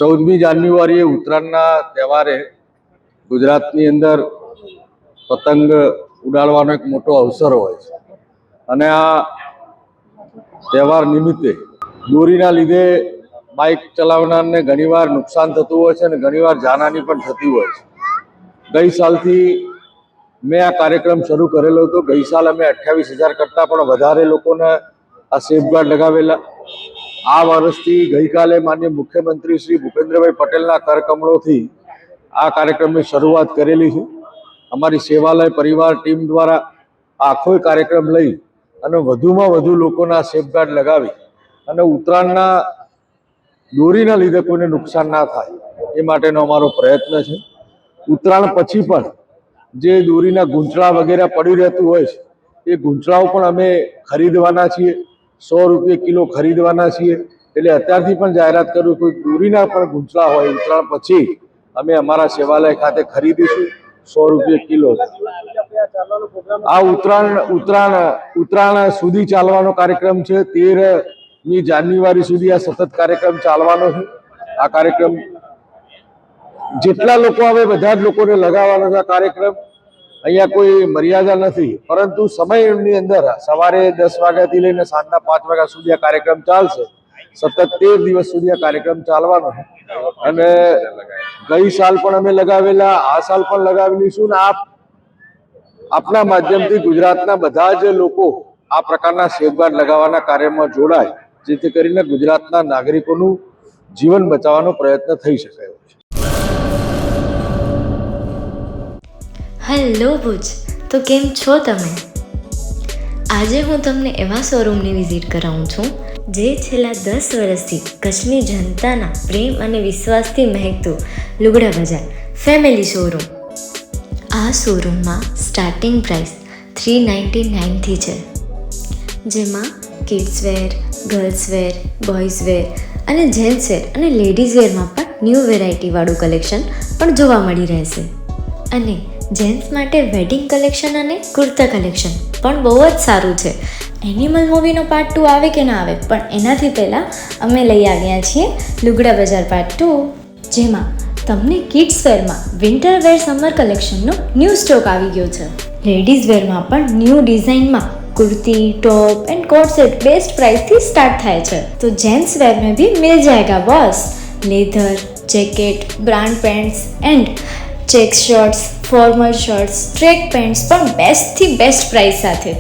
14મી જાન્યુઆરીએ ઉત્તરાયણના તહેવારે ગુજરાતની અંદર પતંગ ઉડાડવાનો એક મોટો અવસર હોય છે અને આ તહેવાર નિમિત્તે દોરીના લીધે બાઇક ચલાવનારને ઘણીવાર નુકસાન થતું હોય છે અને ઘણીવાર જાનહાનિ પણ થતી હોય છે. ગઈ સાલથી મેં આ કાર્યક્રમ શરૂ કરેલો હતો. ગઈ સાલ અમે 28,000 કરતાં પણ વધારે લોકોને આ સેફગાર્ડ લગાવેલા. આ વર્ષથી ગઈકાલે માનનીય મુખ્યમંત્રી શ્રી ભૂપેન્દ્રભાઈ પટેલના કરકમળોથી આ કાર્યક્રમની શરૂઆત કરેલી છે. અમારી સેવાલય પરિવાર ટીમ દ્વારા આખો કાર્યક્રમ લઈ અને વધુમાં વધુ લોકોના સેફગાર્ડ લગાવી અને ઉત્તરાયણના દોરીના લીધે કોઈને નુકસાન ના થાય એ માટેનો અમારો પ્રયત્ન છે. ઉત્તરાયણ પછી પણ જે દોરીના ગૂંચળા વગેરે પડી રહેતું હોય છે એ ગૂંચળાઓ પણ અમે ખરીદવાના છીએ. 100 રૂપિયા કિલો ખરીદવાના છીએ. એટલે અત્યારથી પણ જાહેરાત કરું, કોઈ દોરીના પણ ગૂંચળા હોય ઉત્તરાયણ પછી અમે અમારા સેવાલય ખાતે ખરીદીશું 100 રૂપિયા કિલો. આ ઉત્તરાયણ સુધી ચાલવાનો કાર્યક્રમ છે. 13મી જાન્યુઆરી સુધી આ સતત કાર્યક્રમ ચાલવાનો છે. આ કાર્યક્રમ જેટલા લોકો આવે બધા જ લોકોને લગાવવાનો છે. આ કાર્યક્રમ અહીંયા કોઈ મર્યાદા નથી, પરંતુ સમયની અંદર સવારે 10 વાગ્યાથી લઈને સાંજના 5 વાગ્યા સુધી આ કાર્યક્રમ ચાલશે. સતત 13 દિવસ સુધી આ કાર્યક્રમ ચાલવાનો છે અને ગઈ સાલ પણ અમે લગાવેલા, આ સાલ પણ લગાવેલીશું. આપના માધ્યમથી ગુજરાતના બધા જ લોકો આ પ્રકારના સેફગાર્ડ લગાવવાના કાર્યમાં જોડાય, જેથી કરીને ગુજરાતના નાગરિકોનું જીવન બચાવવાનો પ્રયત્ન થઈ શકે. હેલો ભુજ, તો કેમ છો તમે? આજે હું તમને એવા શોરૂમની વિઝિટ કરાવું છું જે છેલ્લા 10 વર્ષથી કચ્છની જનતાના પ્રેમ અને વિશ્વાસથી મહેકતું લુગડા બજાર ફેમિલી શોરૂમ. આ શોરૂમમાં સ્ટાર્ટિંગ પ્રાઇસ 399થી છે, જેમાં kids wear, girls wear, boys wear અને જેન્ટ્સ વેર અને લેડીઝ વેરમાં પણ ન્યૂ વેરાયટીવાળું કલેક્શન પણ જોવા મળી રહેશે. અને જેન્ટ્સ માટે વેડિંગ કલેક્શન અને કુર્તા કલેક્શન પણ બહુ જ સારું છે. એનિમલ મૂવીનો પાર્ટ 2 આવે કે ના આવે, પણ એનાથી પહેલાં અમે લઈ આવ્યા છીએ લુગડા બજાર પાર્ટ 2, જેમાં તમને કિડ્સ વેરમાં વિન્ટર વેર સમર કલેક્શનનો ન્યૂ સ્ટોક આવી ગયો છે. લેડીઝ વેરમાં પણ ન્યૂ ડિઝાઇનમાં kurti, top and coat set best price थी स्टार्ट थाय छे. तो जेंट्स वेर में भी मिल जाएगा boss. Leather, jacket, brand pants and check shirts, formal shirts, track pants पर बेस्ट थी बेस्ट प्राइस साथे.